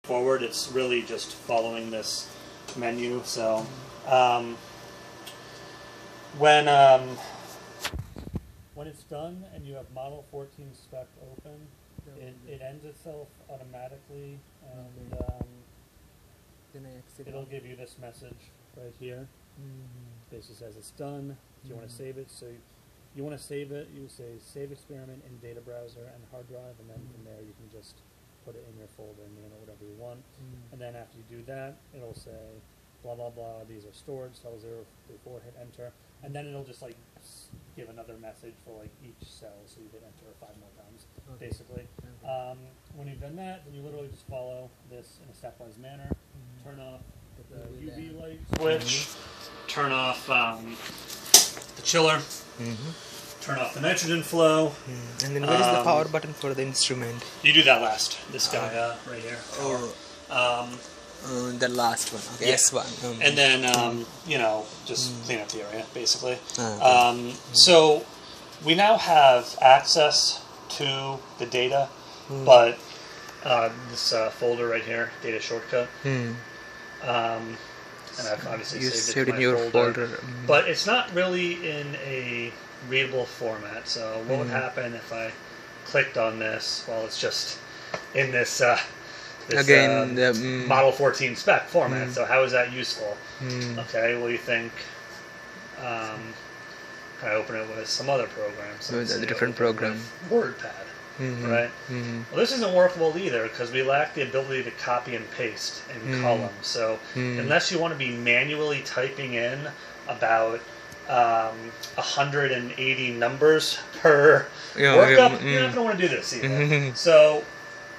forward. It's really just following this menu. So when it's done and you have model 14 spec open, it ends itself automatically, and then I exit. It'll give you this message right here. Basically says it's done. Do you want to save it? So you want to save it, you say save experiment in data browser and hard drive, and then from there you can just put it in your folder name or whatever you want. And then after you do that, it'll say blah blah blah, these are stored, cell 0 through 4, hit enter, and then it'll just like give another message for like each cell, so you hit enter 5 more times, basically. When you've done that, then you literally just follow this in a stepwise manner. Turn off the UV light switch, turn off the chiller, turn off the nitrogen flow. And then where is the power button for the instrument? You do that last, this guy right here. The last one, okay. Yes, one. And then, you know, just clean up the area, basically. So we now have access to the data, but this folder right here, data shortcut, and I've obviously saved it in your folder. But it's not really in a readable format. So what would happen if I clicked on this? Well, it's just in this Model 14 spec format. So how is that useful? Okay, well, you think I open it with some other program. So with a different program. WordPad, right? Well, this isn't workable either because we lack the ability to copy and paste in columns. So unless you want to be manually typing in about 180 numbers per workup, you're not going to want to do this either. So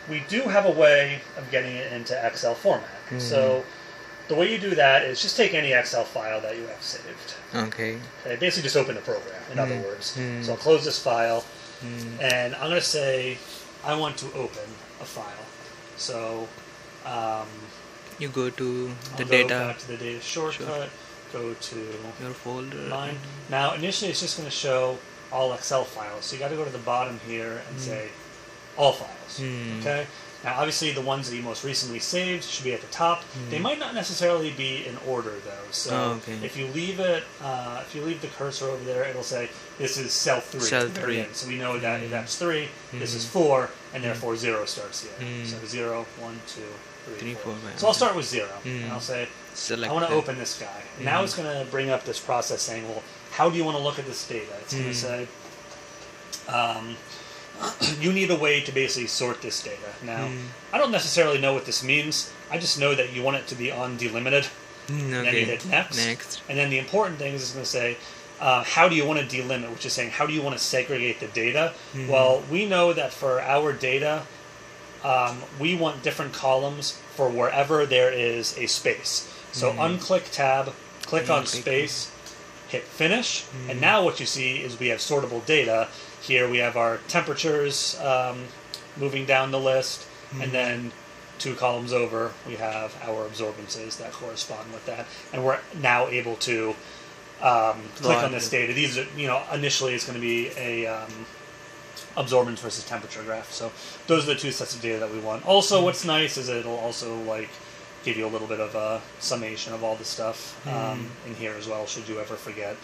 we do have a way of getting it into Excel format. So the way you do that is just take any Excel file that you have saved. Okay, basically just open the program, in other words. So I'll close this file, and I'm going to say I want to open a file. So you go to the data. Go back to the data shortcut. Go to your folder. Mine. Now initially it's just going to show all Excel files. So you got to go to the bottom here and say all files. Okay. Now obviously the ones that you most recently saved should be at the top. They might not necessarily be in order though. So if you leave it, if you leave the cursor over there, it'll say this is cell 3. Cell 3. So we know that if that's 3, this is 4, and therefore 0 starts here. So 0, 1, 2, 3, 4. So I'll start with 0, and I'll say I want to open this guy. And now it's going to bring up this process saying, well, how do you want to look at this data? It's going to say, you need a way to basically sort this data. Now, I don't necessarily know what this means. I just know that you want it to be on delimited. And then you hit next. And then the important thing is it's going to say, how do you want to delimit, which is saying, how do you want to segregate the data? Well, we know that for our data, we want different columns for wherever there is a space. So unclick tab, click on space, hit finish, and now what you see is we have sortable data. Here we have our temperatures moving down the list, and then 2 columns over we have our absorbances that correspond with that, and we're now able to click on this data. These are, you know, initially it's going to be a absorbance versus temperature graph. So those are the 2 sets of data that we want. Also, what's nice is it'll also like give you a little bit of a summation of all the stuff in here as well, should you ever forget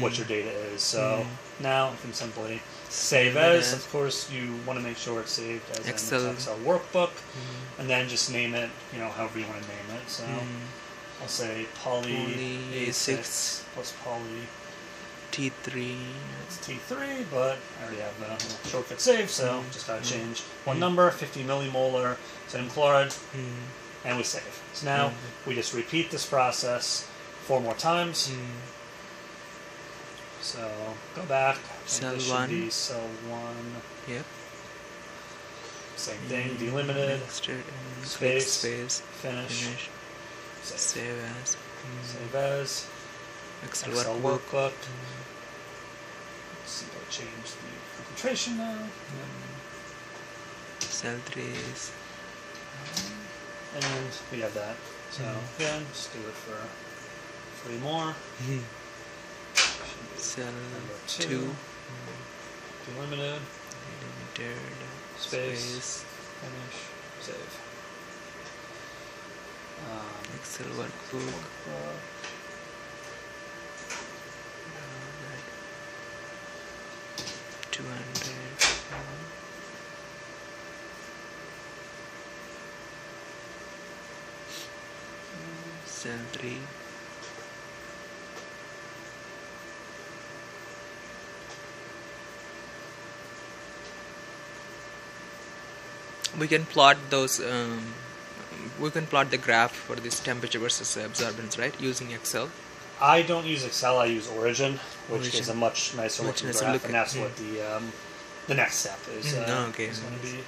what your data is. So now you can simply save as. Of course, you want to make sure it's saved as an Excel workbook, and then just name it, you know, however you want to name it. So I'll say poly A6 plus poly T3. It's T3, but I already have the shortcut saved, so just gotta change one number, 50 millimolar sodium chloride, and we save. So now we just repeat this process 4 more times. So go back. Cell this 1. Should be cell 1. Yep. Same thing. Delimited. Space. Finish. Save as. Save as. Excel workbook. Let's see if I change the concentration now. Cell 3 is. And we have that. So again, just do it for 3 more. Cell 2. Delimited. Space. Finish. Save. Excel workbook. 200. Cell 3. We can plot those. We can plot the graph for this temperature versus absorbance, right? Using Excel. I don't use Excel. I use Origin, which gives a much nicer looking graph, and that's what the next step is. Is going to be.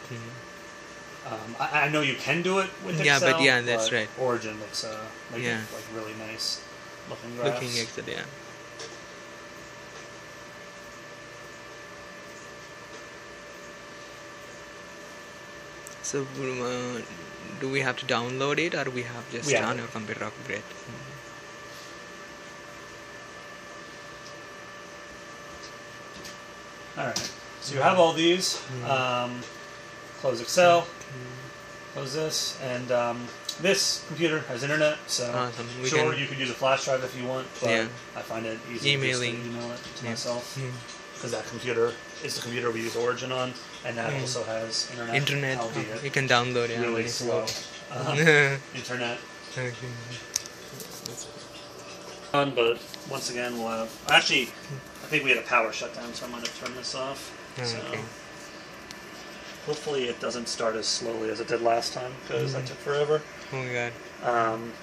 I know you can do it with Excel. Yeah, but that's right. Origin looks like really nice looking graphs. Looking Excel, yeah. So, do we have to download it, or we have just on our computer? Okay, great. Alright, so you have all these. Close Excel, close this, and this computer has internet, so sure, you could use a flash drive if you want, but I find it easier to email it to myself, because that computer is the computer we use Origin on, and that also has internet. You can download it. Really slow internet. But once again, we'll have. Actually, I think we had a power shutdown, so I'm going to turn this off. So hopefully, it doesn't start as slowly as it did last time, because that took forever. Oh my god.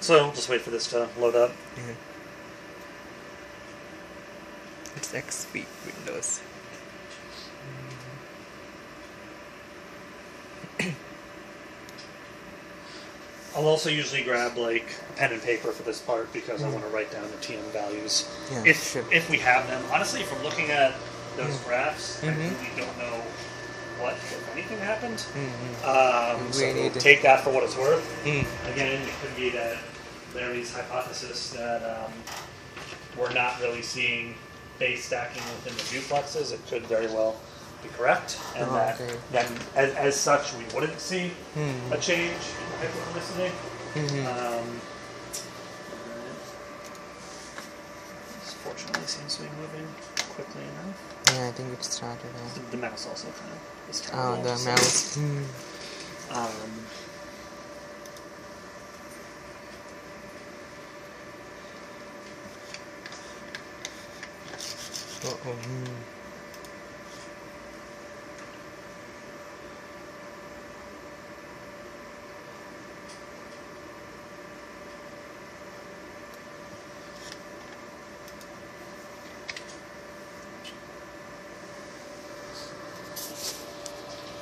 So just wait for this to load up. It's XP Windows. I'll also usually grab like a pen and paper for this part because I want to write down the TM values if we have them. Honestly, from looking at those graphs, I really don't know what, if anything, happened. So we'll take that for what it's worth. Again, it could be that Larry's hypothesis that we're not really seeing base stacking within the duplexes. It could very well be correct, and that then as such we wouldn't see a change in hyperchronicity. This fortunately seems to be moving quickly enough. Yeah, I think it started. The mouse also kind of is terrible. Oh, the mouse.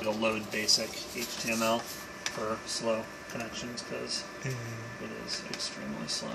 It'll load basic HTML for slow connections because it is extremely slow.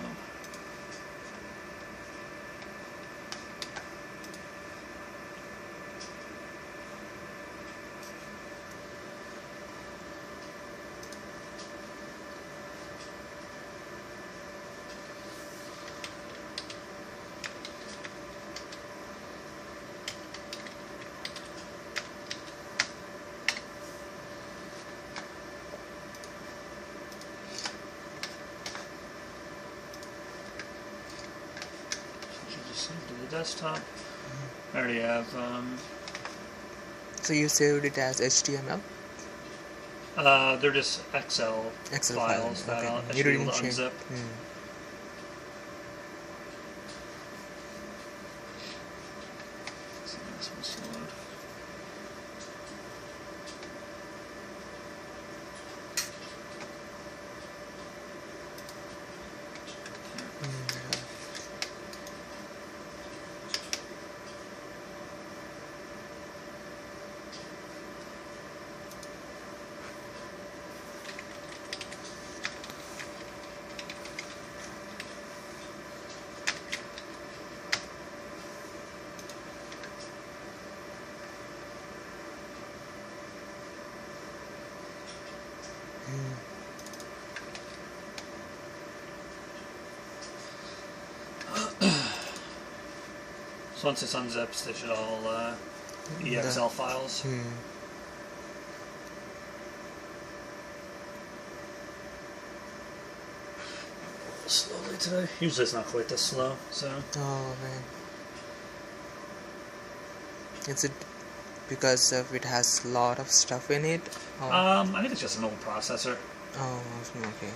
Desktop. I already have. So you saved it as HTML? They're just Excel files that I should be able to unzip. So this one's load. So once this unzips, they should all be Excel files. slowly today. Usually it's not quite this slow, so... Oh, man. Is it because of it has a lot of stuff in it? Or? I think it's just an old processor. Oh, okay.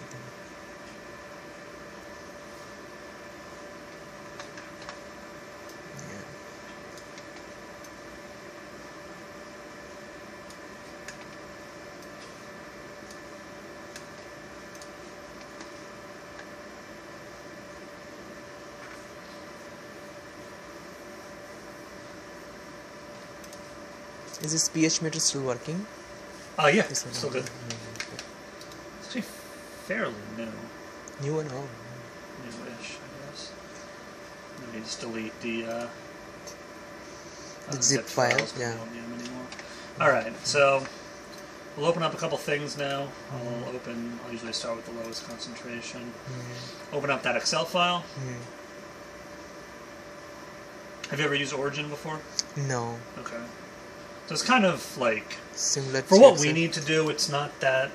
Is this pH meter still working? Yeah, still good. It's actually fairly new. New and old. Newish, I guess. Let me just delete the zip files. Yeah. Alright, so we'll open up a couple things now. I'll usually start with the lowest concentration. Open up that Excel file. Have you ever used Origin before? No. Okay. So it's kind of like, similar for what we need to do, it's not that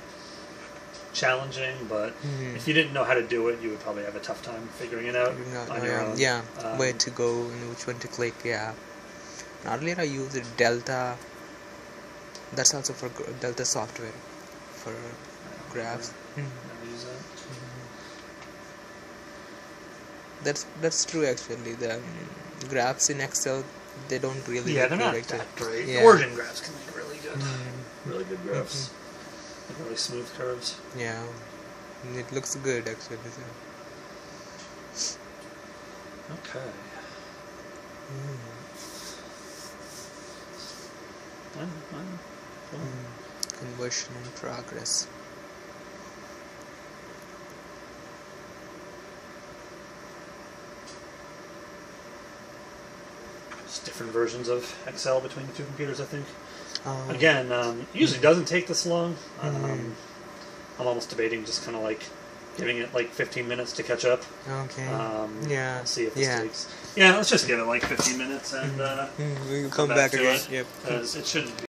challenging, but if you didn't know how to do it, you would probably have a tough time figuring it out on your own. Yeah, where to go and which one to click, yeah. Earlier I used Delta, that's also for Delta software, for graphs. Never use that. That's true actually, the graphs in Excel, they don't really they're not actually. that great. Yeah. Origin graphs can make really good, really good graphs. Like really smooth curves. Yeah, it looks good actually. Okay. Conversion in progress. Different versions of Excel between the two computers, I think. Again, it usually doesn't take this long. I'm almost debating just kind of like giving it like 15 minutes to catch up. Okay. Yeah. See if this takes. Yeah, let's just give it like 15 minutes and we'll come back again. Yep. Because it shouldn't be